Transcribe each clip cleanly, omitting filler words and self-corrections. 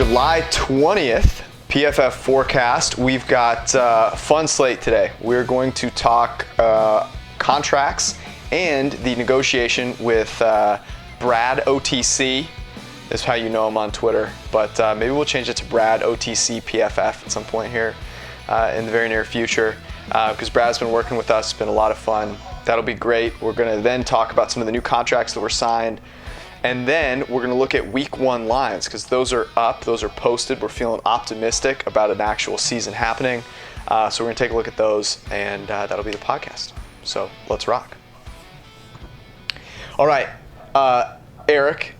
July 20th, PFF Forecast. We've got a fun slate today. We're going to talk contracts and the negotiation with Brad OTC. Is how you know him on Twitter. But maybe we'll change it to Brad OTC PFF at some point here in the very near future. Because Brad's been working with us. It's been a lot of fun. That'll be great. We're going to then talk about some of the new contracts that were signed. And then we're going to look at week one lines because those are up, those are posted. We're feeling optimistic about an actual season happening. So we're going to take a look at those, and that'll be the podcast. So let's rock. All right, Eric,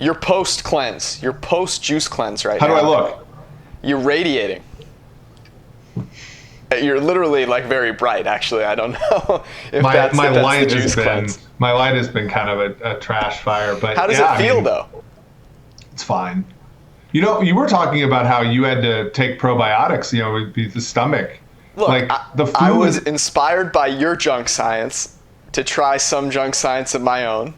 your post-cleanse, your post-juice cleanse right now. How do I look? You're radiating. You're literally like very bright, actually. I don't know if that's the juice cleanse. My light has been kind of a trash fire. But how does it feel, though? It's fine. You know, you were talking about how you had to take probiotics, with the stomach. Look, like the food. I was inspired by your junk science to try some junk science of my own.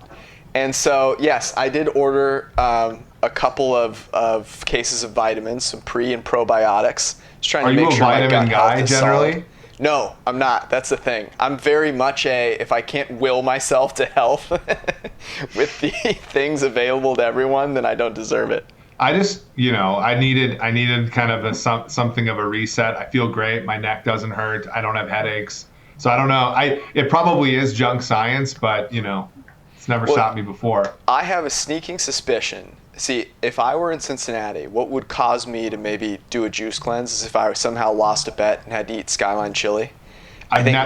And so, yes, I did order a couple of cases of vitamins, some pre and probiotics. Just trying to make sure my gut health is solid. Are you a vitamin guy generally? No, I'm not. That's the thing. I'm very much if I can't will myself to health with the things available to everyone, then I don't deserve it. I just, I needed kind of something of a reset. I feel great. My neck doesn't hurt. I don't have headaches. So I don't know. It probably is junk science, but, it's never stopped me before. I have a sneaking suspicion. See, if I were in Cincinnati, what would cause me to maybe do a juice cleanse is if I somehow lost a bet and had to eat Skyline chili. I think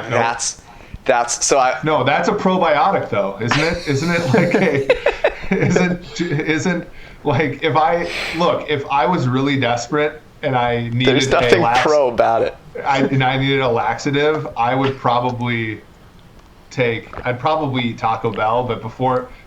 that's No, that's a probiotic though, isn't it? Isn't it like isn't like if I was really desperate and I needed There's nothing pro about it. I needed a laxative, I'd probably eat Taco Bell,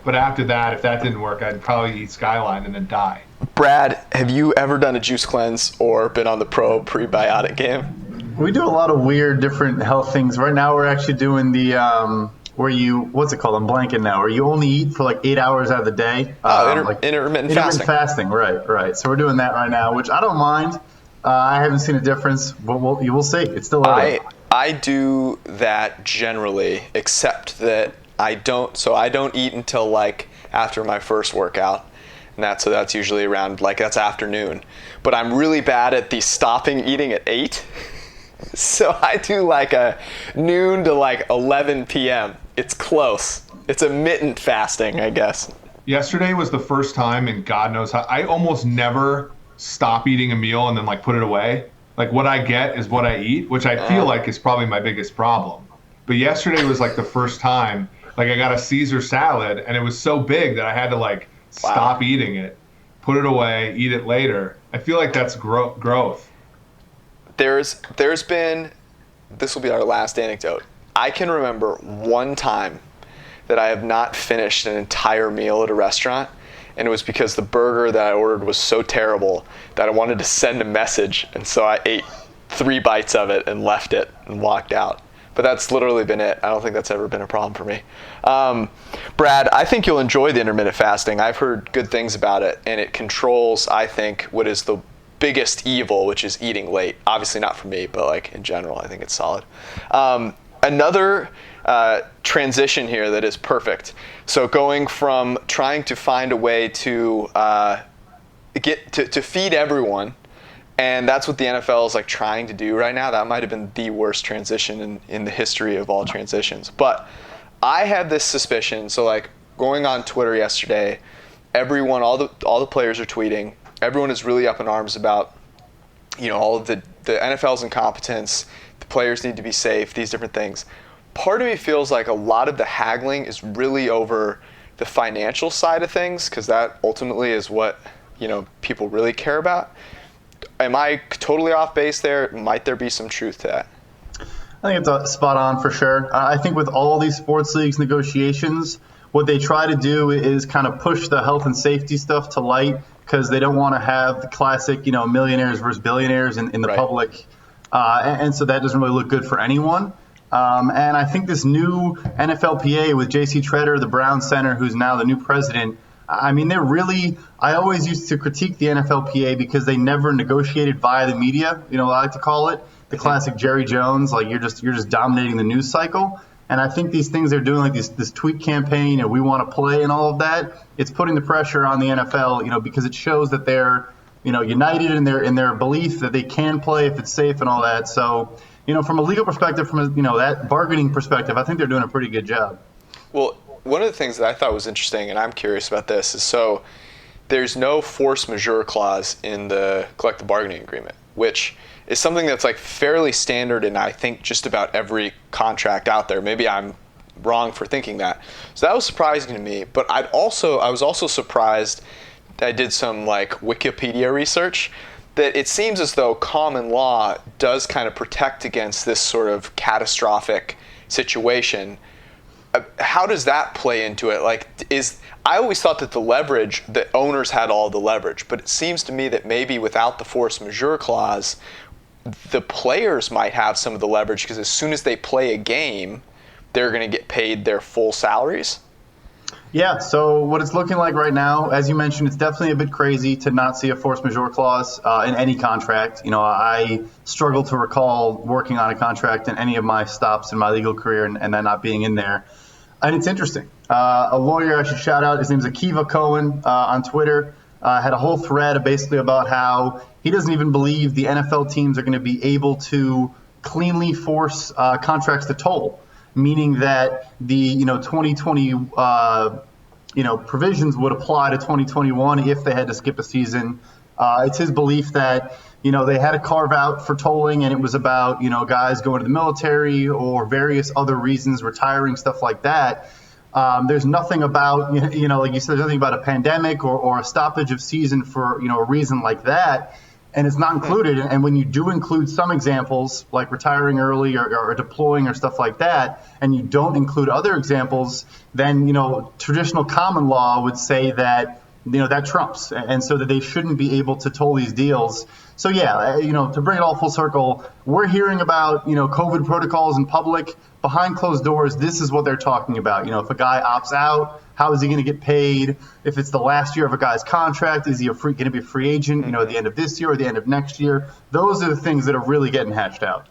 but after that, if that didn't work, I'd probably eat Skyline and then die. Brad, have you ever done a juice cleanse or been on the prebiotic game? We do a lot of weird, different health things. Right now, we're actually doing the what's it called? I'm blanking now. Where you only eat for like 8 hours out of the day. Intermittent fasting. Right. So we're doing that right now, which I don't mind. I haven't seen a difference, but you will see. It's still early. I do that generally, except that I don't eat until like after my first workout, and that's usually around that's afternoon. But I'm really bad at the stopping eating at 8, so I do like a noon to like 11 p.m. It's close. It's intermittent fasting, I guess. Yesterday was the first time in God knows how I almost never stop eating a meal and then put it away. Like what I get is what I eat, which I feel like is probably my biggest problem. But yesterday was the first time, I got a Caesar salad and it was so big that I had to stop eating it, put it away, eat it later. I feel like that's growth. There's been, this will be our last anecdote. I can remember one time that I have not finished an entire meal at a restaurant. And it was because the burger that I ordered was so terrible that I wanted to send a message. And so I ate 3 bites of it and left it and walked out. But that's literally been it. I don't think that's ever been a problem for me. Brad, I think you'll enjoy the intermittent fasting. I've heard good things about it. And it controls, I think, what is the biggest evil, which is eating late. Obviously not for me, but in general, I think it's solid. Another transition here that is perfect. So going from trying to find a way to get to feed everyone, and that's what the NFL is trying to do right now. That might have been the worst transition in the history of all transitions. But I have this suspicion. So going on Twitter yesterday, everyone, all the players are tweeting. Everyone is really up in arms about all of the NFL's incompetence. The players need to be safe. These different things. Part of me feels like a lot of the haggling is really over the financial side of things because that ultimately is what people really care about. Am I totally off base there? Might there be some truth to that? I think it's spot on for sure. I think with all these sports leagues negotiations, what they try to do is kind of push the health and safety stuff to light because they don't want to have the classic, millionaires versus billionaires in the public. And so that doesn't really look good for anyone. And I think this new NFLPA with J.C. Treader, the Brown center, who's now the new president, I mean, they're really. I always used to critique the NFLPA because they never negotiated via the media. You know, I like to call it the classic Jerry Jones. Like you're just dominating the news cycle. And I think these things they're doing, like this tweet campaign, and we want to play and all of that, it's putting the pressure on the NFL. You know, because it shows that they're united in their belief that they can play if it's safe and all that. So, from a legal perspective, from that bargaining perspective, I think they're doing a pretty good job. Well, one of the things that I thought was interesting, and I'm curious about this, is so there's no force majeure clause in the collective bargaining agreement, which is something that's like fairly standard in I think just about every contract out there. Maybe I'm wrong for thinking that. So that was surprising to me. But I was also surprised. I did some like Wikipedia research that it seems as though common law does kind of protect against this sort of catastrophic situation. How does that play into it? I always thought that the owners had all the leverage, but it seems to me that maybe without the force majeure clause, the players might have some of the leverage because as soon as they play a game, they're going to get paid their full salaries. Yeah, so what it's looking like right now, as you mentioned, it's definitely a bit crazy to not see a force majeure clause in any contract. I struggle to recall working on a contract in any of my stops in my legal career and that not being in there. And it's interesting. A lawyer I should shout out, his name's Akiva Cohen on Twitter, had a whole thread basically about how he doesn't even believe the NFL teams are going to be able to cleanly force contracts to toll, meaning that the 2020 provisions would apply to 2021 if they had to skip a season. It's his belief that they had to carve out for tolling, and it was about guys going to the military or various other reasons, retiring, stuff like that. There's nothing about like you said, there's nothing about a pandemic or a stoppage of season for a reason like that. And it's not included. And when you do include some examples, like retiring early or deploying or stuff like that, and you don't include other examples, then, traditional common law would say that, that trumps. And so that they shouldn't be able to toll these deals. So, yeah, to bring it all full circle, we're hearing about, COVID protocols in public. Behind closed doors, this is what they're talking about. If a guy opts out, how is he going to get paid? If it's the last year of a guy's contract, is he going to be a free agent, at the end of this year or the end of next year? Those are the things that are really getting hashed out.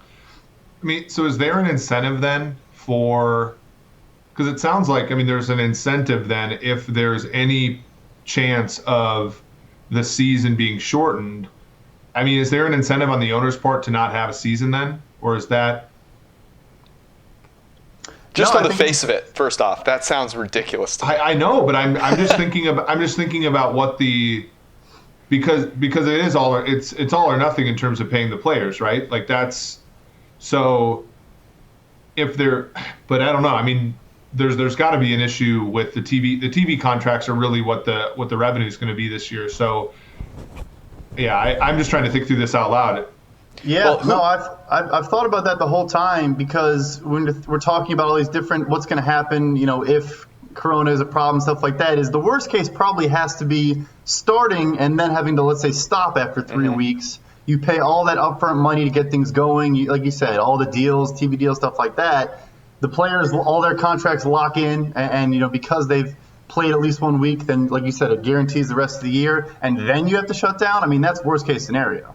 I mean, so is there an incentive then because it sounds like, there's an incentive then if there's any chance of the season being shortened. Is there an incentive on the owner's part to not have a season then? Or is that... Just on the face of it, first off, that sounds ridiculous to me. I know, but I'm just thinking about what because it is it's all or nothing in terms of paying the players, right? Like that's so if they're, but I don't know. There's got to be an issue with the TV. The TV contracts are really what the revenue is going to be this year. So yeah, I'm just trying to think through this out loud. Yeah, I've thought about that the whole time because when we're talking about all these different what's going to happen, if Corona is a problem, stuff like that, is the worst case probably has to be starting and then having to, let's say, stop after 3 weeks. You pay all that upfront money to get things going. Like you said, all the deals, TV deals, stuff like that. The players, all their contracts lock in, and because they've played at least 1 week, then like you said, it guarantees the rest of the year, and then you have to shut down. That's worst case scenario.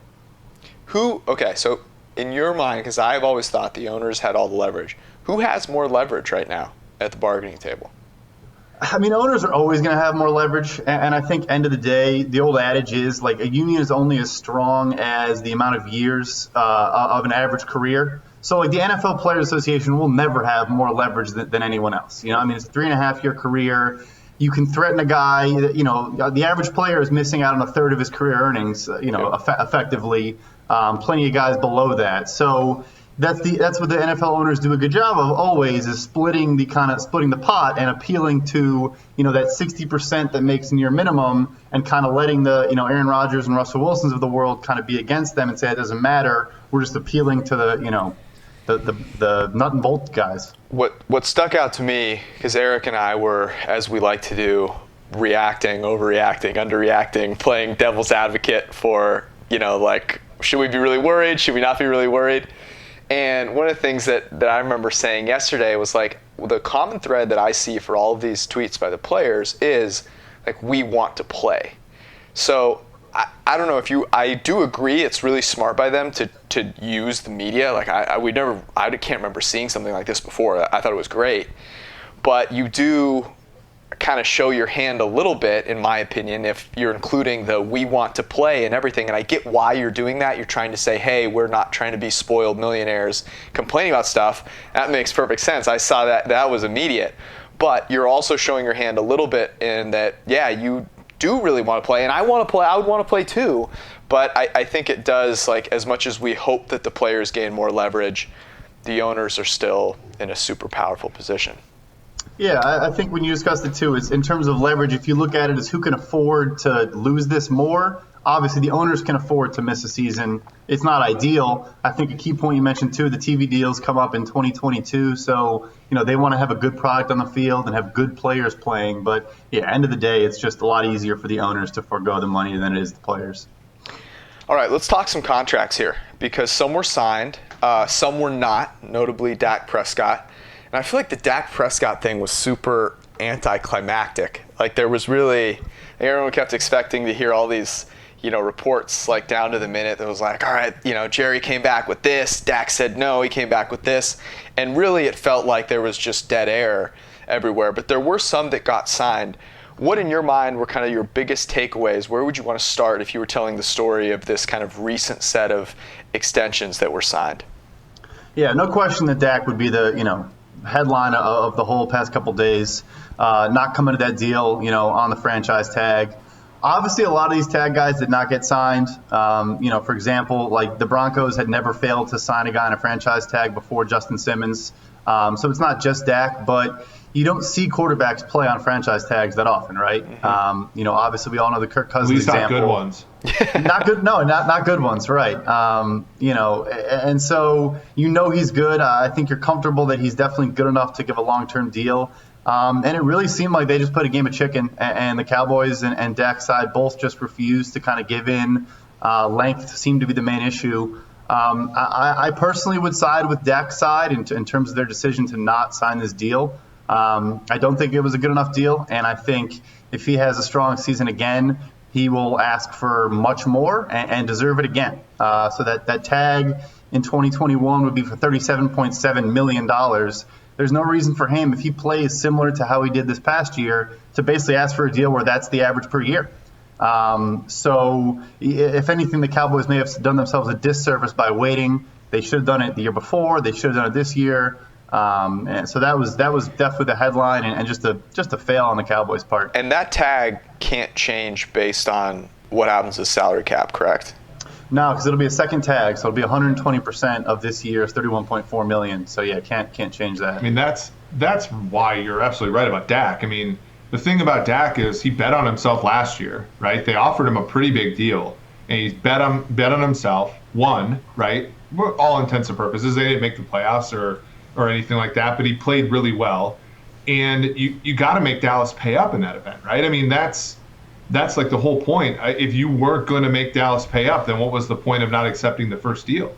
Okay, so in your mind, because I've always thought the owners had all the leverage, who has more leverage right now at the bargaining table? Owners are always going to have more leverage, and I think end of the day, the old adage is like a union is only as strong as the amount of years of an average career. So like the NFL Players Association will never have more leverage than anyone else. It's a 3.5-year career. You can threaten a guy that, the average player is missing out on a third of his career earnings, effectively. Plenty of guys below that. So that's what the NFL owners do a good job of always, is splitting the pot and appealing to, that 60% that makes near minimum, and kind of letting the, Aaron Rodgers and Russell Wilsons of the world kind of be against them and say it doesn't matter. We're just appealing to the nut and bolt guys. What stuck out to me, because Eric and I were, as we like to do, reacting, overreacting, underreacting, playing devil's advocate for, should we be really worried? Should we not be really worried? And one of the things that I remember saying yesterday was the common thread that I see for all of these tweets by the players is like we want to play. So I don't know if I do agree it's really smart by them to use the media. Like I can't remember seeing something like this before. I thought it was great. But you do kind of show your hand a little bit, in my opinion, if you're including the we want to play and everything. And I get why you're doing that. You're trying to say, hey, we're not trying to be spoiled millionaires complaining about stuff. That makes perfect sense. I saw that was immediate. But you're also showing your hand a little bit in that, yeah, you do really want to play, and I want to play. I would want to play too. But I think it does, like, as much as we hope that the players gain more leverage, the owners are still in a super powerful position. Yeah, I think when you discussed it too, is in terms of leverage, if you look at it as who can afford to lose this more, obviously the owners can afford to miss a season. It's not ideal. I think a key point you mentioned too, the TV deals come up in 2022, so they want to have a good product on the field and have good players playing. But yeah, end of the day, it's just a lot easier for the owners to forego the money than it is the players. All right, let's talk some contracts here, because some were signed, some were not, notably Dak Prescott. And I feel like the Dak Prescott thing was super anticlimactic. Like there was really, everyone kept expecting to hear all these, reports like down to the minute that was like, all right, Jerry came back with this, Dak said no, he came back with this. And really it felt like there was just dead air everywhere. But there were some that got signed. What in your mind were kind of your biggest takeaways? Where would you want to start if you were telling the story of this kind of recent set of extensions that were signed? Yeah, no question that Dak would be the, headline of the whole past couple days, not coming to that deal, on the franchise tag. Obviously, a lot of these tag guys did not get signed. For example, like the Broncos had never failed to sign a guy on a franchise tag before Justin Simmons. So it's not just Dak, but you don't see quarterbacks play on franchise tags that often, right? Mm-hmm. Obviously, we all know the Kirk Cousins example. At least not good ones. Not good. No, not good ones, right? And so he's good. I think you're comfortable that he's definitely good enough to give a long-term deal. And it really seemed like they just played a game of chicken, and the Cowboys and Dak's side both just refused to kind of give in. Length seemed to be the main issue. I personally would side with Dak's side in terms of their decision to not sign this deal. I don't think it was a good enough deal, and I think if he has a strong season again, he will ask for much more and deserve it again. So that tag in 2021 would be for $37.7 million. There's no reason for him, if he plays similar to how he did this past year, to basically ask for a deal where that's the average per year. So if anything, the Cowboys may have done themselves a disservice by waiting. They should have done it the year before. They should have done it this year. And so that was definitely the headline, and just a fail on the Cowboys' part. And that tag can't change based on what happens with salary cap, correct? No, because it'll be a second tag, so it'll be 120% of this year's $31.4 million. So yeah, can't change that. I mean, that's why you're absolutely right about Dak. I mean, the thing about Dak is he bet on himself last year, right? They offered him a pretty big deal, and he bet on himself. Won, right? For all intents and purposes, they didn't make the playoffs or anything like that, but he played really well. And you got to make Dallas pay up in that event, right? I mean, that's like the whole point. If you weren't going to make Dallas pay up, then what was the point of not accepting the first deal?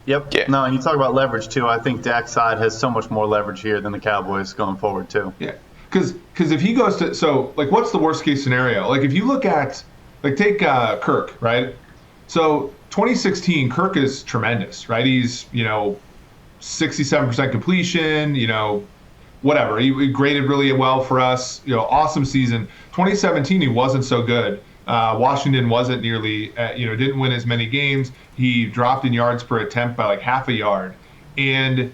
Yep. Yeah. No, and you talk about leverage too. I think Dak's side has so much more leverage here than the Cowboys going forward too. Yeah, because if he goes to, so like, what's the worst case scenario? Like if you look at, like, take Kirk, right? So 2016, Kirk is tremendous, right? He's 67% completion, whatever. He graded really well for us, awesome season. 2017, he wasn't so good. Washington wasn't nearly, didn't win as many games. He dropped in yards per attempt by like half a yard. And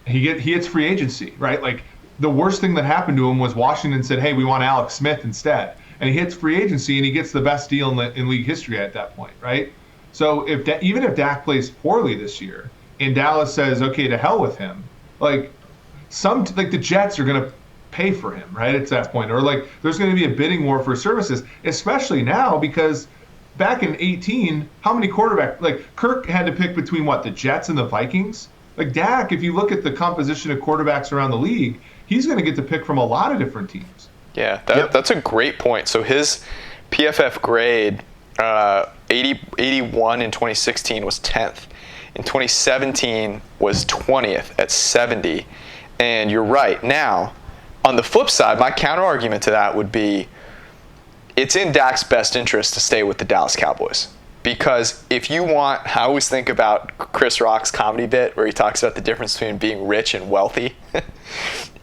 he hits free agency, right? Like the worst thing that happened to him was Washington said, hey, we want Alex Smith instead. And he hits free agency and he gets the best deal in league history at that point, right? So even if Dak plays poorly this year and Dallas says, okay, to hell with him, like the Jets are going to pay for him, right? At that point, or like there's going to be a bidding war for services, especially now because back in 2018, how many quarterbacks, like Kirk had to pick between the Jets and the Vikings. Like Dak, if you look at the composition of quarterbacks around the league, he's going to get to pick from a lot of different teams. Yeah, that's a great point. So his PFF grade, 81 in 2016 was 10th. In 2017 was 20th at 70. And you're right. Now, On the flip side, my counter argument to that would be it's in Dak's best interest to stay with the Dallas Cowboys. Because if you want, I always think about Chris Rock's comedy bit where he talks about the difference between being rich and wealthy.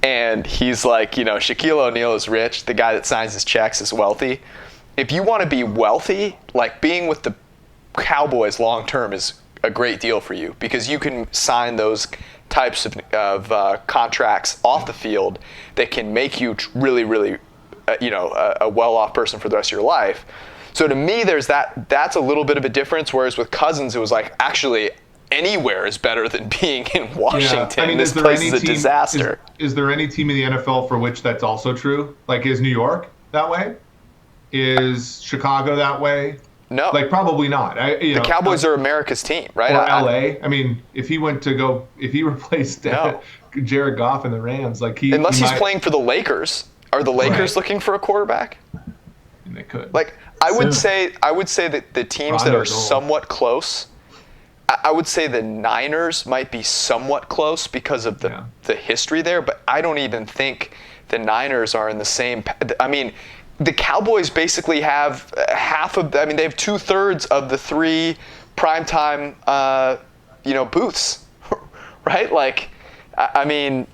And he's like, Shaquille O'Neal is rich. The guy that signs his checks is wealthy. If you want to be wealthy, like being with the Cowboys long term is a great deal for you because you can sign those types of contracts off the field that can make you really, really, a well-off person for the rest of your life. So to me, that's a little bit of a difference. Whereas with Cousins, it was like actually anywhere is better than being in Washington. Yeah. I mean, this place is a disaster. Is there any team in the NFL for which that's also true? Like, is New York that way? Is Chicago that way? No. Like, probably not. The Cowboys are America's team, right? Or LA. I mean, if he replaced Jared Goff in the Rams, like unless he's playing for the Lakers. Are the Lakers looking for a quarterback? And they could. Like, I would say that the teams that are somewhat close, I would say the Niners might be somewhat close because of the history there, but I don't even think the Niners are in the same. I mean, the Cowboys basically have they have 2/3 of the 3 primetime, booths, right? Like, I mean,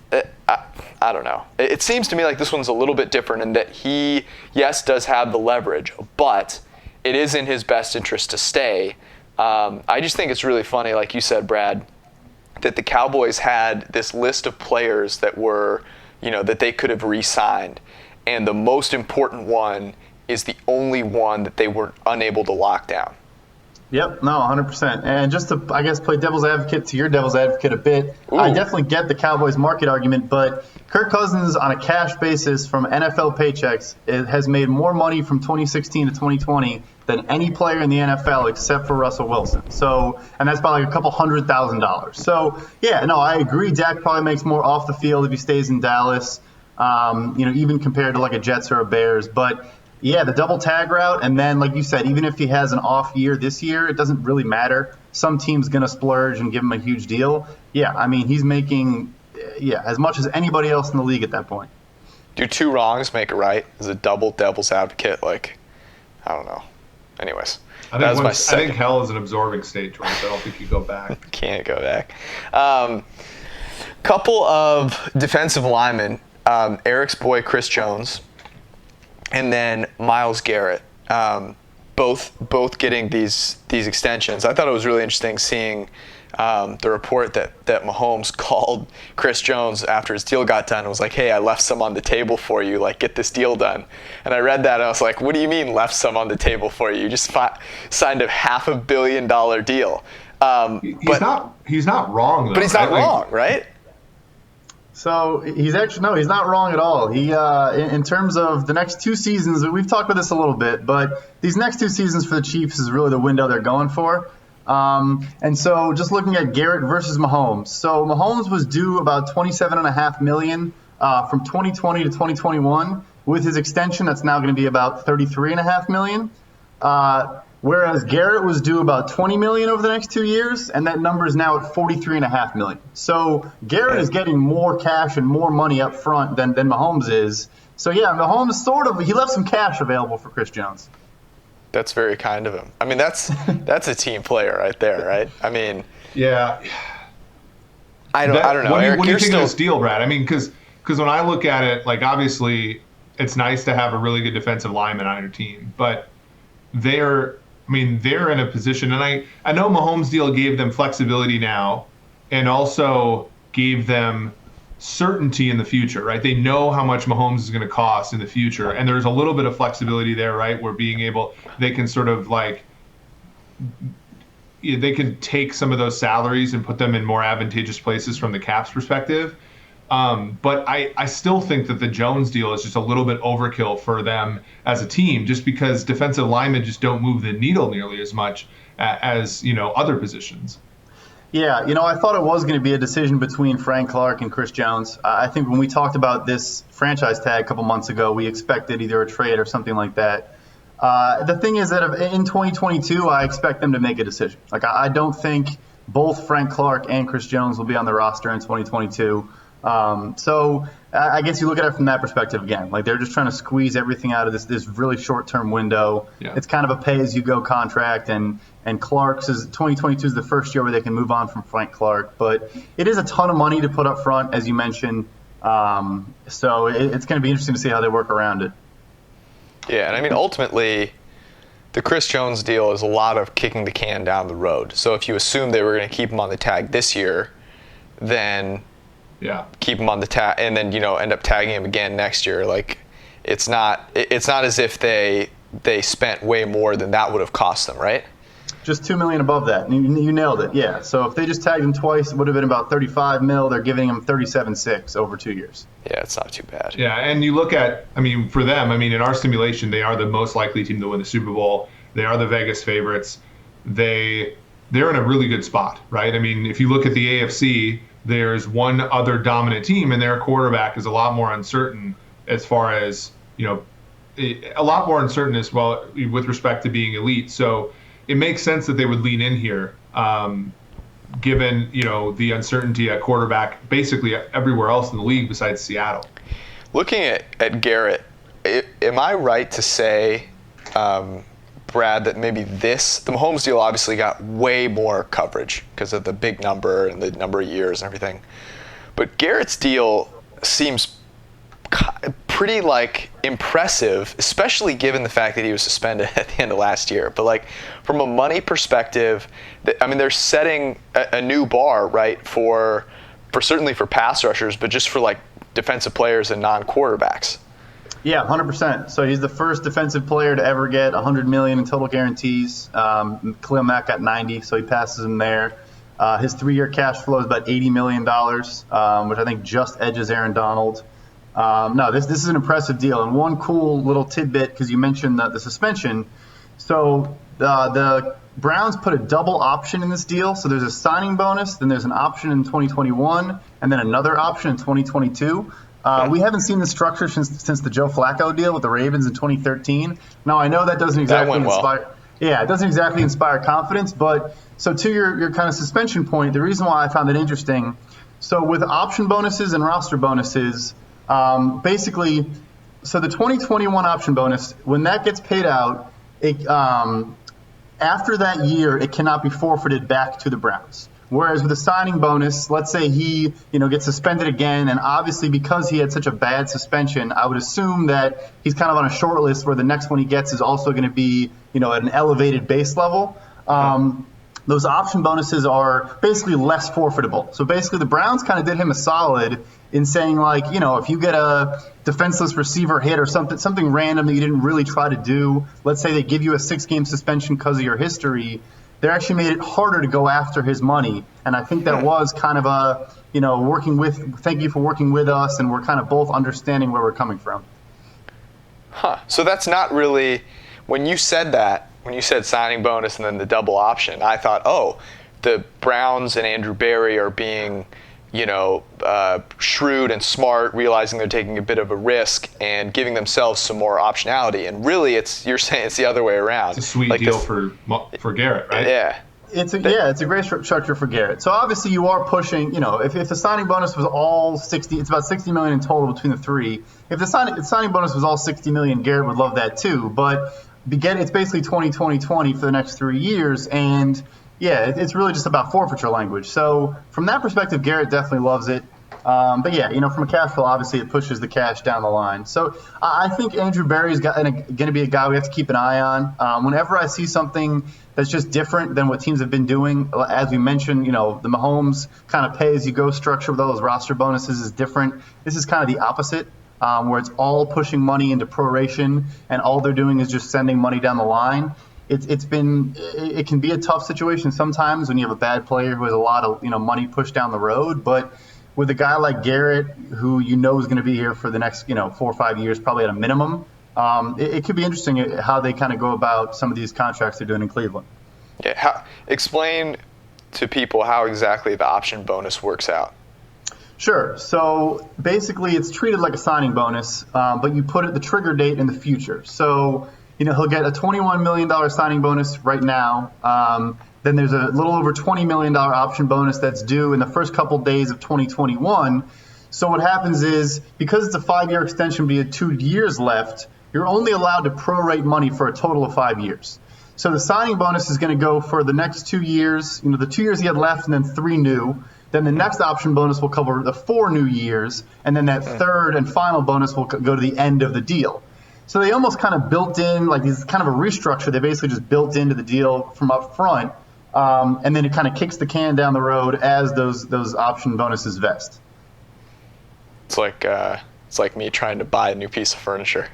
I don't know. It seems to me like this one's a little bit different in that he, yes, does have the leverage, but it is in his best interest to stay. I just think it's really funny, like you said, Brad, that the Cowboys had this list of players that were, that they could have re-signed. And the most important one is the only one that they were unable to lock down. Yep, no, 100%. And just to, I guess, play devil's advocate to your devil's advocate a bit, Ooh. I definitely get the Cowboys market argument, but Kirk Cousins on a cash basis from NFL paychecks has made more money from 2016 to 2020 than any player in the NFL except for Russell Wilson. So, and that's by like a couple $100,000. So, yeah, no, I agree. Dak probably makes more off the field if he stays in Dallas, even compared to like a Jets or a Bears. But yeah, the double tag route, and then, like you said, even if he has an off year this year, it doesn't really matter. Some team's going to splurge and give him a huge deal. Yeah, I mean, he's making, as much as anybody else in the league at that point. Do 2 wrongs make a right? Is a double devil's advocate, like, I don't know. Anyways, I think hell is an absorbing state, George. I don't think you go back. Can't go back. Couple of defensive linemen, Eric's boy, Chris Jones, and then Myles Garrett, both getting these extensions. I thought it was really interesting seeing the report that Mahomes called Chris Jones after his deal got done and was like, hey, I left some on the table for you, like, get this deal done. And I read that and I was like, what do you mean left some on the table for you? You just signed a $500 million deal. He's not wrong, though. But he's not wrong, right? So he's not wrong at all. He, in terms of the next 2 seasons, we've talked about this a little bit, but these next 2 seasons for the Chiefs is really the window they're going for. And so just looking at Garrett versus Mahomes. So Mahomes was due about $27.5 million from 2020 to 2021. With his extension, that's now going to be about $33.5 million. Whereas Garrett was due about $20 million over the next 2 years, and that number is now at $43.5 million. So Garrett is getting more cash and more money up front than Mahomes is. So yeah, Mahomes he left some cash available for Chris Jones. That's very kind of him. I mean, that's a team player right there, right? I mean, yeah. I don't know. What Eric, do you think still... of this deal, Brad? I mean, because when I look at it, like, obviously it's nice to have a really good defensive lineman on your team, but they're in a position, and I know Mahomes' deal gave them flexibility now and also gave them certainty in the future, right? They know how much Mahomes is going to cost in the future, and there's a little bit of flexibility there, right? Where they can sort of like, they can take some of those salaries and put them in more advantageous places from the cap's perspective. But I still think that the Jones deal is just a little bit overkill for them as a team, just because defensive linemen just don't move the needle nearly as much as other positions. Yeah, I thought it was going to be a decision between Frank Clark and Chris Jones. I think when we talked about this franchise tag a couple months ago, we expected either a trade or something like that. The thing is that in 2022, I expect them to make a decision. Like, I don't think both Frank Clark and Chris Jones will be on the roster in 2022. So I guess you look at it from that perspective again. Like they're just trying to squeeze everything out of this really short-term window. Yeah. It's kind of a pay-as-you-go contract, and Clark's 2022 is the first year where they can move on from Frank Clark. But it is a ton of money to put up front, as you mentioned. So it's going to be interesting to see how they work around it. Yeah, and I mean, ultimately, the Chris Jones deal is a lot of kicking the can down the road. So if you assume they were going to keep him on the tag this year, then keep him on the tag, and then end up tagging him again next year. Like, it's not as if they spent way more than that would have cost them, right? Just $2 million above that. You nailed it. Yeah. So if they just tagged him twice, it would have been about $35 million. They're giving him $37.6 over 2 years. Yeah, it's not too bad. Yeah, and you look at, for them, in our simulation, they are the most likely team to win the Super Bowl. They are the Vegas favorites. They're in a really good spot, right? If you look at the AFC, there's one other dominant team, and their quarterback is a lot more uncertain as far as, a lot more uncertain as well with respect to being elite. So it makes sense that they would lean in here, given the uncertainty at quarterback basically everywhere else in the league besides Seattle. Looking at Garrett, am I right to say, Brad, that maybe the Mahomes deal obviously got way more coverage because of the big number and the number of years and everything, but Garrett's deal seems pretty impressive, especially given the fact that he was suspended at the end of last year. But from a money perspective, they're setting a new bar, right, for certainly for pass rushers, but just for defensive players and non-quarterbacks. Yeah, 100%. So he's the first defensive player to ever get $100 million in total guarantees. Khalil Mack got 90, so he passes him there. His 3-year cash flow is about $80 million, which I think just edges Aaron Donald. No, this is an impressive deal. And one cool little tidbit, because you mentioned the suspension. So the Browns put a double option in this deal. So there's a signing bonus, then there's an option in 2021, and then another option in 2022. We haven't seen the structure since the Joe Flacco deal with the Ravens in 2013. Now, I know that doesn't exactly inspire. Yeah, it doesn't exactly inspire confidence. But so to your kind of suspension point, the reason why I found it interesting. So with option bonuses and roster bonuses, basically, so the 2021 option bonus, when that gets paid out, after that year, it cannot be forfeited back to the Browns. Whereas with a signing bonus, let's say he, gets suspended again, and obviously because he had such a bad suspension, I would assume that he's kind of on a short list where the next one he gets is also going to be, at an elevated base level. Those option bonuses are basically less forfeitable. So basically the Browns kind of did him a solid in saying if you get a defenseless receiver hit or something random that you didn't really try to do, let's say they give you a 6-game suspension because of your history, they actually made it harder to go after his money. And I think that was kind of a, thank you for working with us, and we're kind of both understanding where we're coming from. So that's not really, when you said signing bonus and then the double option, I thought, the Browns and Andrew Berry are being, shrewd and smart, realizing they're taking a bit of a risk and giving themselves some more optionality. And really, you're saying it's the other way around. It's a sweet deal for Garrett, right? Yeah. It's a great structure for Garrett. So obviously you are pushing, if the signing bonus was all 60, it's about $60 million in total between the three. If the signing bonus was all $60 million, Garrett would love that too. But it's basically 20-20-20 for the next 3 years, and it's really just about forfeiture language. So from that perspective, Garrett definitely loves it. But from a cash flow, obviously it pushes the cash down the line. So I think Andrew Berry is going to be a guy we have to keep an eye on. Whenever I see something that's just different than what teams have been doing, as we mentioned, the Mahomes kind of pay-as-you-go structure with all those roster bonuses is different. This is kind of the opposite, where it's all pushing money into proration, and all they're doing is just sending money down the line. It can be a tough situation sometimes when you have a bad player who has a lot of money pushed down the road, but with a guy like Garrett, who is going to be here for the next 4 or 5 years, probably at a minimum, it could be interesting how they kind of go about some of these contracts they're doing in Cleveland. Yeah, explain to people how exactly the option bonus works out. Sure. So basically, it's treated like a signing bonus, but you put the trigger date in the future. So he'll get a $21 million signing bonus right now. Then there's a little over $20 million option bonus that's due in the first couple days of 2021. So what happens is, because it's a 5-year extension, but you had 2 years left, you're only allowed to prorate money for a total of 5 years. So the signing bonus is going to go for the next 2 years, the 2 years he had left, and then 3 new. Then the next option bonus will cover the 4 new years, and then that third and final bonus will go to the end of the deal. So they almost kind of built in, like this kind of a restructure. They basically just built into the deal from up front, and then it kind of kicks the can down the road as those option bonuses vest. It's like me trying to buy a new piece of furniture.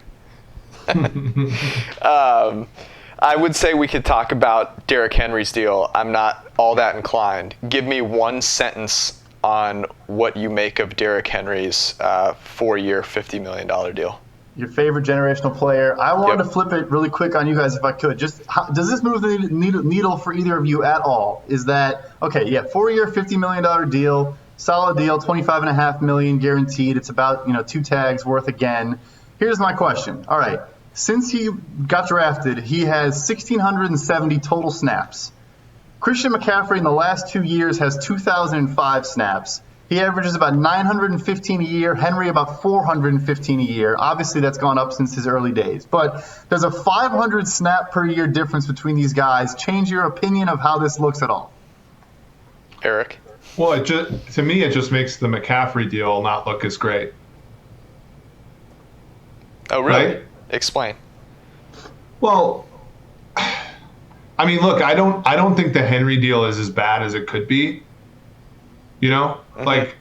I would say we could talk about Derrick Henry's deal. I'm not all that inclined. Give me one sentence on what you make of Derrick Henry's 4-year, $50 million deal. Your favorite generational player. I wanted to flip it really quick on you guys if I could. Does this move the needle for either of you at all? Is that, okay, yeah, 4-year, $50 million deal, solid deal, $25.5 million guaranteed. It's about 2 tags worth again. Here's my question. All right. Since he got drafted, he has 1,670 total snaps. Christian McCaffrey in the last 2 years has 2,005 snaps. He averages about 915 a year. Henry about 415 a year. Obviously, that's gone up since his early days. But does a 500 snap per year difference between these guys change your opinion of how this looks at all? Eric? Well, to me, it just makes the McCaffrey deal not look as great. Oh, really? Right? Explain. Well, I mean, look, I don't think the Henry deal is as bad as it could be. Like,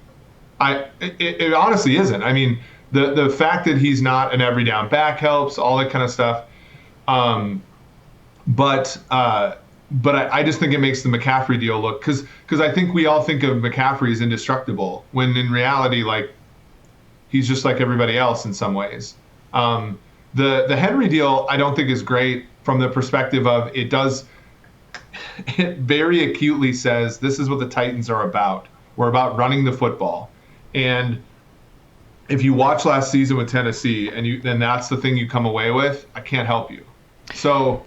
it honestly isn't. I mean, the fact that he's not an every down back helps, all that kind of stuff. But I just think it makes the McCaffrey deal look, because I think we all think of McCaffrey as indestructible, when in reality, like, he's just like everybody else in some ways. The Henry deal, I don't think is great from the perspective of it very acutely says this is what the Titans are about. We're about running the football. And if you watch last season with Tennessee then that's the thing you come away with, I can't help you. So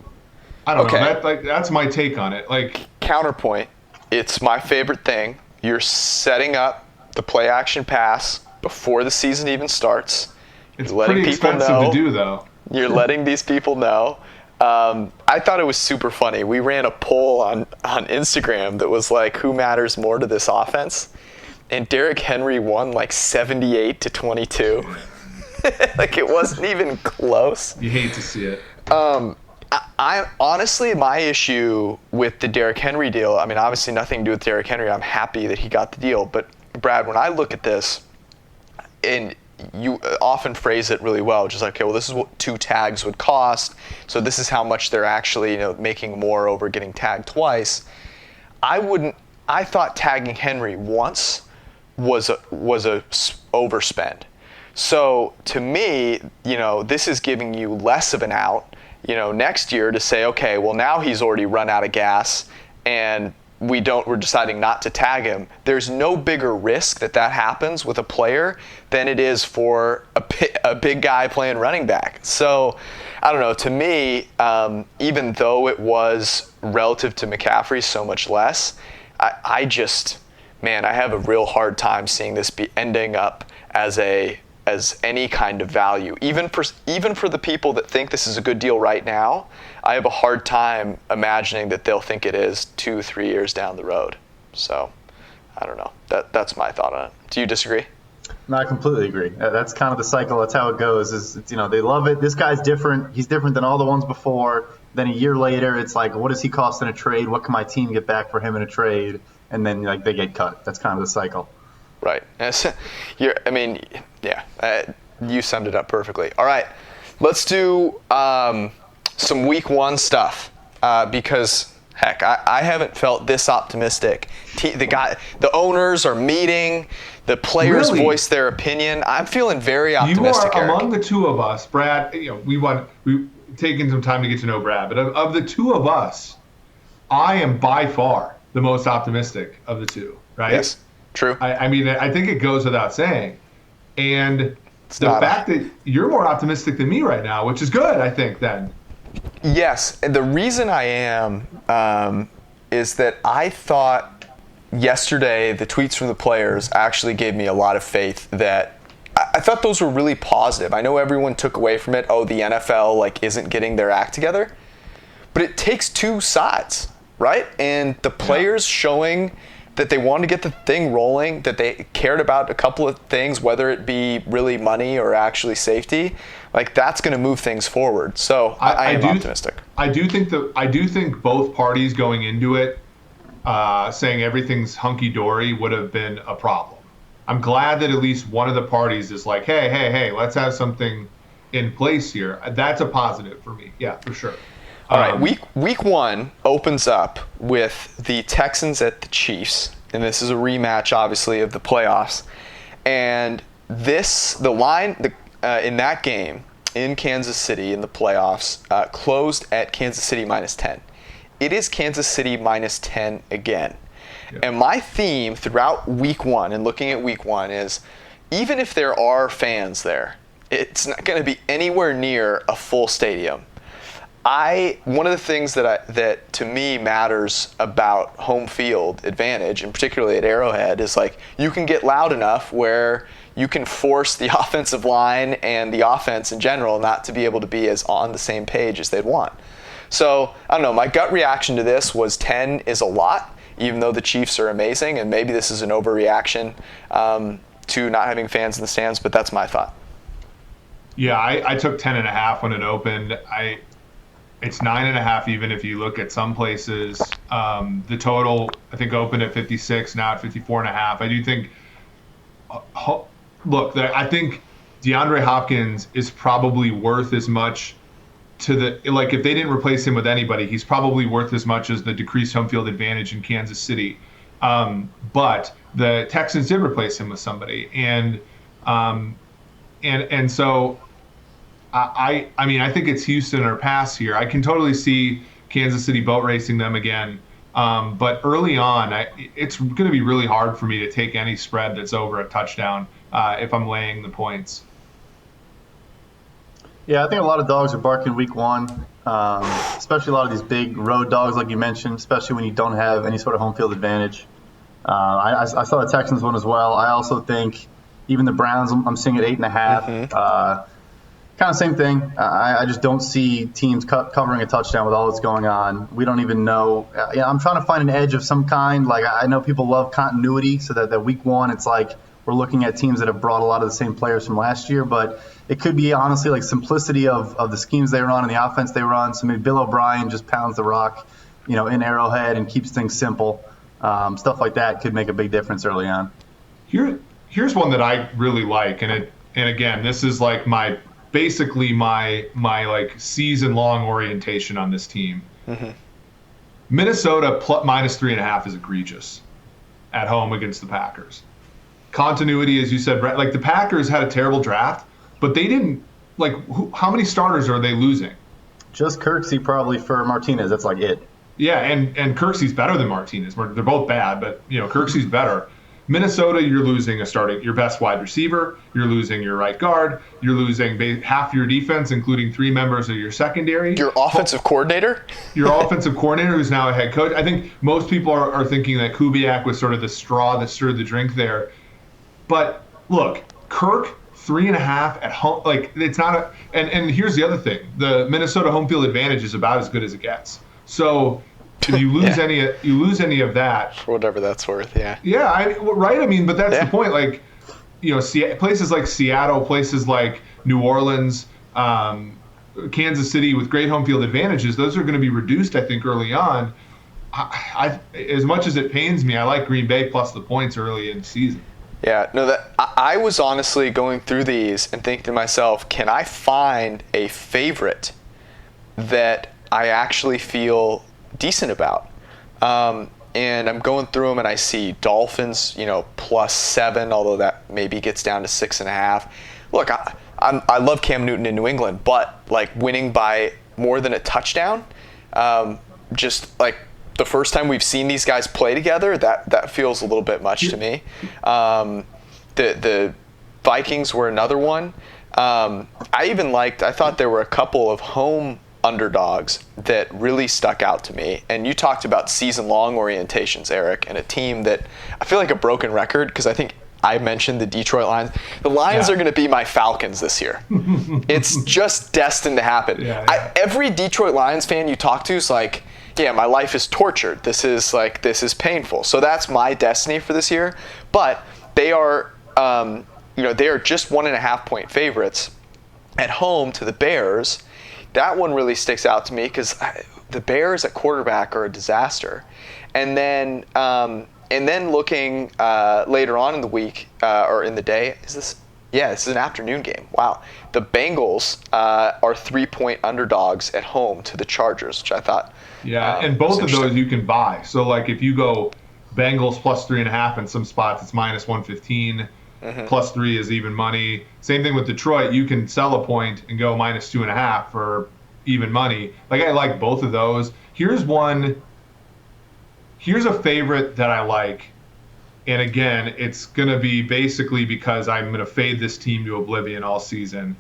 I don't know. That's my take on it. Like, counterpoint, it's my favorite thing. You're setting up the play action pass before the season even starts. It's pretty expensive to do, though. You're letting these people know. I thought it was super funny. We ran a poll on Instagram that was like, who matters more to this offense? And Derrick Henry won like 78-22. Like, it wasn't even close. You hate to see it. I honestly, my issue with the Derrick Henry deal, I mean, obviously nothing to do with Derrick Henry. I'm happy that he got the deal. But, Brad, when I look at this, and you often phrase it really well, just like, okay, well, this is what 2 tags would cost, so this is how much they're actually making more over getting tagged twice. I thought tagging Henry once was a overspend. So to me, this is giving you less of an out, next year to say, okay, well, now he's already run out of gas and we're deciding not to tag him. There's no bigger risk that happens with a player than it is for a big guy playing running back. So, I don't know. To me, even though it was relative to McCaffrey so much less, I have a real hard time seeing this be ending up as any kind of value. Even for the people that think this is a good deal right now, I have a hard time imagining that they'll think it is 2-3 years down the road. So, I don't know. That's my thought on it. Do you disagree? No, I completely agree. That's kind of the cycle. That's how it goes. They love it. This guy's different. He's different than all the ones before. Then a year later, it's like, what does he cost in a trade? What can my team get back for him in a trade? And then they get cut. That's kind of the cycle. Right. You summed it up perfectly. All right, let's do some week 1 stuff because, heck, I haven't felt this optimistic. The owners are meeting. The players voice their opinion. I'm feeling very optimistic. You are Eric. among the two of us, Brad. We've taken some time to get to know Brad, but of the two of us, I am by far the most optimistic of the two. Right? Yes. True. I mean, I think it goes without saying. And the fact that you're more optimistic than me right now, which is good, I think, then. Yes. And the reason I am is that I thought yesterday, the tweets from the players actually gave me a lot of faith that I thought those were really positive. I know everyone took away from it, oh, the NFL isn't getting their act together, but it takes two sides, right? And the players showing that they wanted to get the thing rolling, that they cared about a couple of things, whether it be really money or actually safety, that's going to move things forward. So I am optimistic. I do think both parties going into it saying everything's hunky-dory would have been a problem. I'm glad that at least one of the parties is like, hey, let's have something in place here. That's a positive for me. Yeah, for sure. All right, week one opens up with the Texans at the Chiefs, and this is a rematch, obviously, of the playoffs. And the line in that game in Kansas City in the playoffs closed at Kansas City -10. It is Kansas City -10 again. Yep. And my theme throughout week one and looking at week one is, even if there are fans there, it's not going to be anywhere near a full stadium. One of the things that to me matters about home field advantage, and particularly at Arrowhead, is you can get loud enough where you can force the offensive line and the offense in general not to be able to be as on the same page as they'd want. So, I don't know, my gut reaction to this was 10 is a lot, even though the Chiefs are amazing, and maybe this is an overreaction to not having fans in the stands, but that's my thought. Yeah, I took 10.5 when it opened. It's 9.5 even if you look at some places. The total, I think, opened at 56, now at 54.5. I do think, I think DeAndre Hopkins is probably worth as much to if they didn't replace him with anybody, he's probably worth as much as the decreased home field advantage in Kansas City. But the Texans did replace him with somebody. And so I mean, I think it's Houston or pass here. I can totally see Kansas City boat racing them again. But early on, it's going to be really hard for me to take any spread that's over a touchdown if I'm laying the points. Yeah, I think a lot of dogs are barking week one, especially a lot of these big road dogs, like you mentioned, especially when you don't have any sort of home field advantage. I saw the Texans one as well. I also think even the Browns, I'm seeing at 8.5. Kind of same thing. I just don't see teams covering a touchdown with all that's going on. We don't even know. I'm trying to find an edge of some kind. I know people love continuity, so that week one, it's we're looking at teams that have brought a lot of the same players from last year, but it could be honestly simplicity of the schemes they run and the offense they run. So maybe Bill O'Brien just pounds the rock, in Arrowhead and keeps things simple. Stuff like that could make a big difference early on. Here's one that I really like, and again, this is basically my season long orientation on this team. Mm-hmm. Minnesota -3.5 is egregious at home against the Packers. Continuity, as you said, Brett, the Packers had a terrible draft, but they didn't how many starters are they losing? Just Kirksey probably for Martinez. That's it. Yeah, and Kirksey's better than Martinez. They're both bad, but Kirksey's better. Minnesota, you're losing your best wide receiver. You're losing your right guard. You're losing half your defense, including 3 members of your secondary. Your offensive coordinator? Your offensive coordinator, who's now a head coach. I think most people are thinking that Kubiak was sort of the straw that stirred the drink there. But look, Kirk, 3.5 at home. It's not and here's the other thing. The Minnesota home field advantage is about as good as it gets. So if you lose any of that, for whatever that's worth, yeah. Yeah, right. I mean, but that's the point. Places like Seattle, places like New Orleans, Kansas City with great home field advantages, those are going to be reduced, I think, early on. As much as it pains me, I like Green Bay plus the points early in the season. Yeah, no, I was honestly going through these and thinking to myself, can I find a favorite that I actually feel decent about? And I'm going through them and I see Dolphins, +7, although that maybe gets down to 6.5. Look, I love Cam Newton in New England, but winning by more than a touchdown, the first time we've seen these guys play together, that feels a little bit much to me. The Vikings were another one. I thought there were a couple of home underdogs that really stuck out to me. And you talked about season-long orientations, Eric, and a team that I feel like a broken record because I think I mentioned the Detroit Lions. The Lions are going to be my Falcons this year. It's just destined to happen. Every Detroit Lions fan you talk to is like, yeah, my life is tortured. This is painful. So that's my destiny for this year. But they are, they are just 1.5 point favorites at home to the Bears. That one really sticks out to me because the Bears at quarterback are a disaster. And then looking later on in the week or in the day, this is an afternoon game. Wow. The Bengals are 3-point underdogs at home to the Chargers, which I thought. Yeah, and both of those you can buy. So like if you go Bengals plus 3.5 in some spots, it's minus 115. Plus 3 is even money. Same thing with Detroit. You can sell a point and go minus 2.5 for even money. Like I like both of those. Here's a favorite that I like. And again, it's going to be basically because I'm going to fade this team to oblivion all season.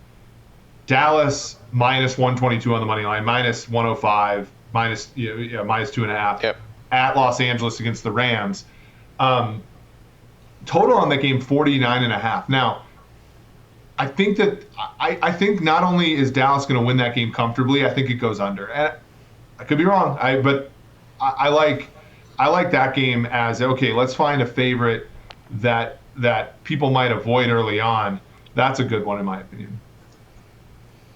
Dallas minus 122 on the money line, minus 105, minus 2.5 at Los Angeles against the Rams. Total on that game 49.5. Now, I think not only is Dallas going to win that game comfortably, I think it goes under. And I could be wrong, but I like that game as okay. Let's find a favorite that people might avoid early on. That's a good one in my opinion.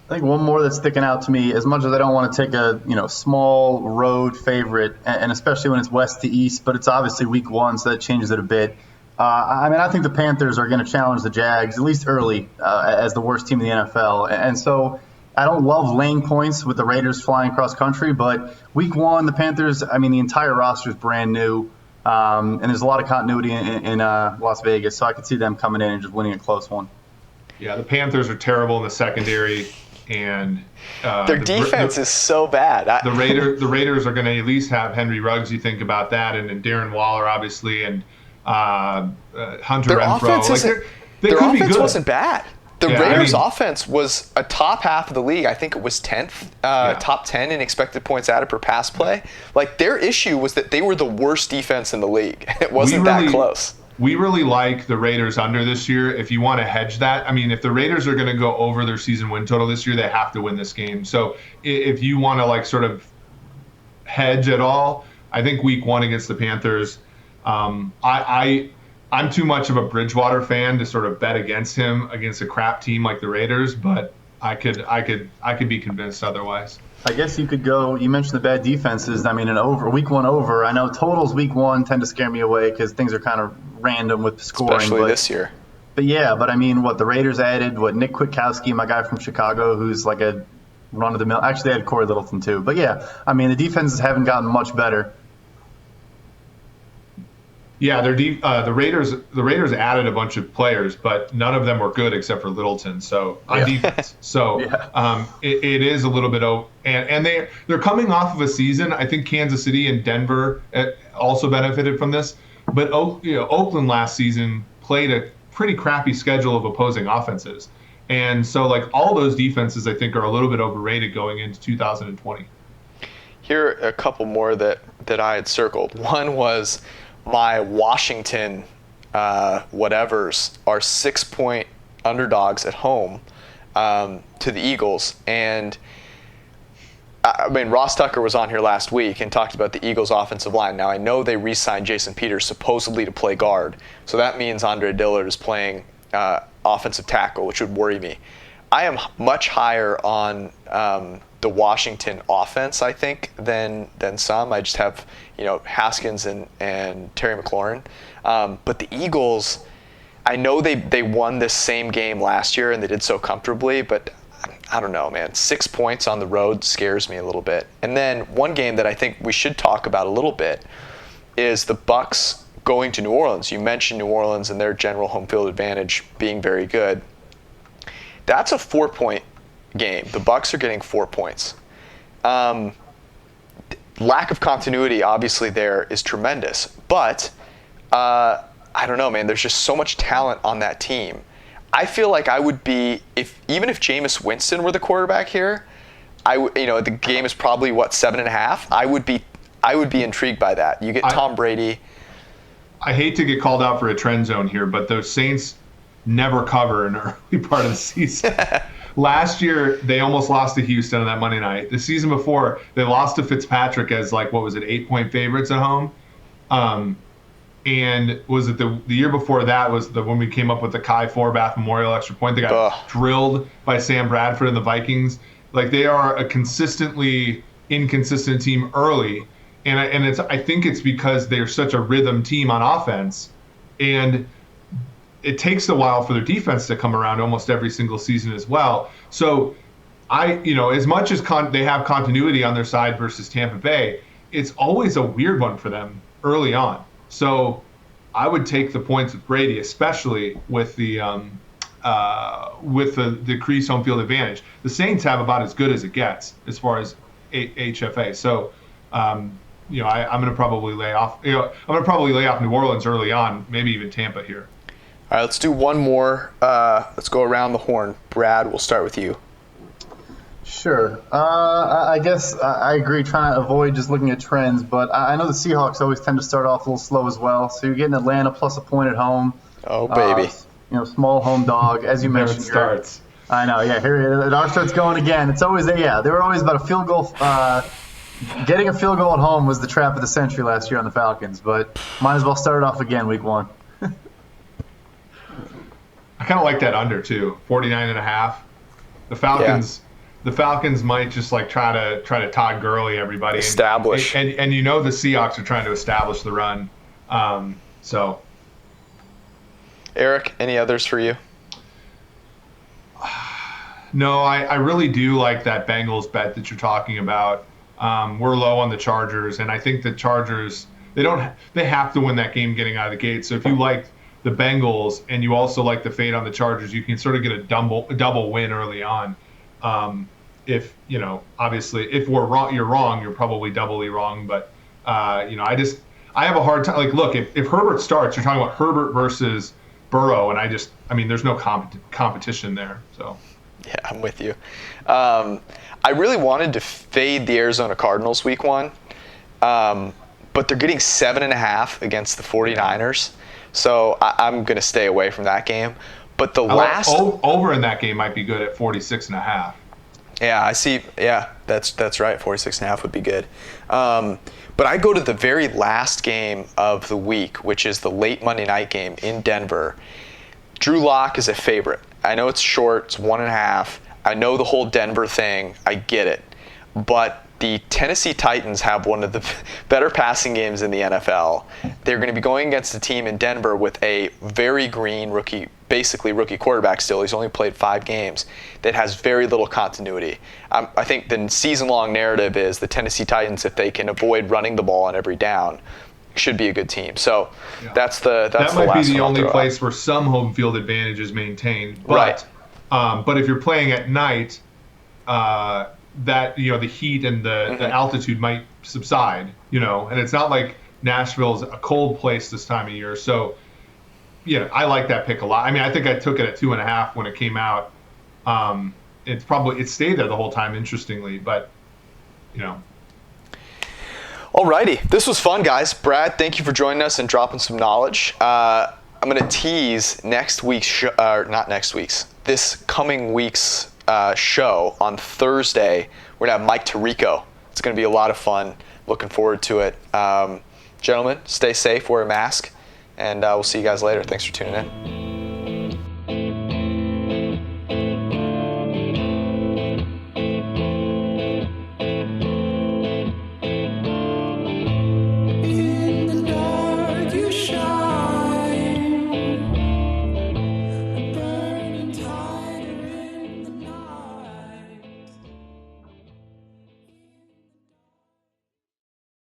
I think one more that's sticking out to me, as much as I don't want to take a small road favorite, and especially when it's west to east, but it's obviously week one, so that changes it a bit. I think the Panthers are going to challenge the Jags, at least early, as the worst team in the NFL. And so I don't love laying points with the Raiders flying across country, but week one, the Panthers, the entire roster is brand new, and there's a lot of continuity in Las Vegas, so I could see them coming in and just winning a close one. Yeah, the Panthers are terrible in the secondary, and their defense is so bad. The Raiders are going to at least have Henry Ruggs, you think about that, and Darren Waller, obviously, and Hunter their Renfrow. Offense wasn't bad. The Raiders' offense was a top half of the league. I think it was 10th, top 10 in expected points added per pass play. Like their issue was that they were the worst defense in the league. It wasn't that close. We really like the Raiders under this year. If you want to hedge that, if the Raiders are going to go over their season win total this year, they have to win this game. So if you want to sort of hedge at all, I think week one against the Panthers. I'm too much of a Bridgewater fan to sort of bet against him against a crap team like the Raiders, but I could be convinced otherwise. I guess you could go. You mentioned the bad defenses. Week one over. I know totals week one tend to scare me away because things are kind of random with scoring. Especially this year. But the Raiders added Nick Kwiatkowski, my guy from Chicago, who's like a run of the mill. Actually, they had Corey Littleton too. But the defenses haven't gotten much better. Yeah, the Raiders added a bunch of players, but none of them were good except for Littleton. So on defense, it is a little bit and they're coming off of a season. I think Kansas City and Denver also benefited from this, but Oakland last season played a pretty crappy schedule of opposing offenses, and so all those defenses I think are a little bit overrated going into 2020. Here are a couple more that I had circled. One was my Washington whatevers are 6-point underdogs at home to the Eagles. And Ross Tucker was on here last week and talked about the Eagles' offensive line. Now, I know they re-signed Jason Peters supposedly to play guard. So that means Andre Dillard is playing offensive tackle, which would worry me. I am much higher on the Washington offense, I think, than some. I just have, Haskins and Terry McLaurin. But the Eagles, I know they won this same game last year and they did so comfortably, but I don't know, man. 6 points on the road scares me a little bit. And then one game that I think we should talk about a little bit is the Bucs going to New Orleans. You mentioned New Orleans and their general home field advantage being very good. That's a 4-point game. The Bucs are getting 4 points. Lack of continuity, obviously, there is tremendous. But I don't know, man. There's just so much talent on that team. I feel like I would be, even if Jameis Winston were the quarterback here, the game is probably 7.5. I would be intrigued by that. You get Tom Brady. I hate to get called out for a trend zone here, but those Saints never cover in the early part of the season. Last year, they almost lost to Houston on that Monday night. The season before, they lost to Fitzpatrick as 8-point favorites at home. And was it the year before that was when we came up with the Kai Forbath Memorial extra point? They got drilled by Sam Bradford and the Vikings. They are a consistently inconsistent team early. And I think it's because they're such a rhythm team on offense. And it takes a while for their defense to come around almost every single season as well. So as much as they have continuity on their side versus Tampa Bay, it's always a weird one for them early on. So I would take the points with Brady, especially with the decreased home field advantage. The Saints have about as good as it gets as far as HFA. So I'm going to probably lay off. I'm going to probably lay off New Orleans early on, maybe even Tampa here. All right, let's do one more. Let's go around the horn. Brad, we'll start with you. Sure. I guess I agree, trying to avoid just looking at trends, but I know the Seahawks always tend to start off a little slow as well. So you're getting Atlanta plus a point at home. Oh, baby. Small home dog, as you mentioned. There it starts. I know, yeah. Here it all starts going again. It's always, they were always about a field goal. Getting a field goal at home was the trap of the century last year on the Falcons, but might as well start it off again week 1. I kind of like that under too, 49.5. The Falcons. Yeah. The Falcons might just try to Todd Gurley everybody. Establish. And the Seahawks are trying to establish the run. So. Eric, any others for you? No, I really do like that Bengals bet that you're talking about. We're low on the Chargers, and I think the Chargers they have to win that game getting out of the gate. So if you like the Bengals and you also like the fade on the Chargers, you can sort of get a double win early on. Obviously, if we're wrong, you're probably doubly wrong. But I have a hard time. Look, if Herbert starts, you're talking about Herbert versus Burrow, and there's no competition there. So. Yeah, I'm with you. I really wanted to fade the Arizona Cardinals week 1, but they're getting 7.5 against the 49ers, so I'm going to stay away from that game. But the last over in that game might be good at 46.5. Yeah, I see. Yeah, that's right. 46.5 would be good. But I go to the very last game of the week, which is the late Monday night game in Denver. Drew Lock is a favorite. I know it's short, it's 1.5. I know the whole Denver thing, I get it. But the Tennessee Titans have one of the better passing games in the NFL. They're going to be going against a team in Denver with a very green rookie quarterback still. He's only played 5 games. That has very little continuity. I think the season-long narrative is the Tennessee Titans, if they can avoid running the ball on every down, should be a good team. So that's the that might last be the one only place where some home field advantage is maintained. But, right. But if you're playing at night, that the heat and the altitude might subside. And it's not like Nashville's a cold place this time of year. So I like that pick a lot. I think I took it at 2.5 when it came out. It stayed there the whole time, interestingly, but Alrighty, this was fun, guys. Brad, thank you for joining us and dropping some knowledge. I'm going to tease this coming week's show on Thursday. We're going to have Mike Tirico. It's going to be a lot of fun. Looking forward to it. Gentlemen, stay safe, wear a mask, and we'll see you guys later. Thanks for tuning in.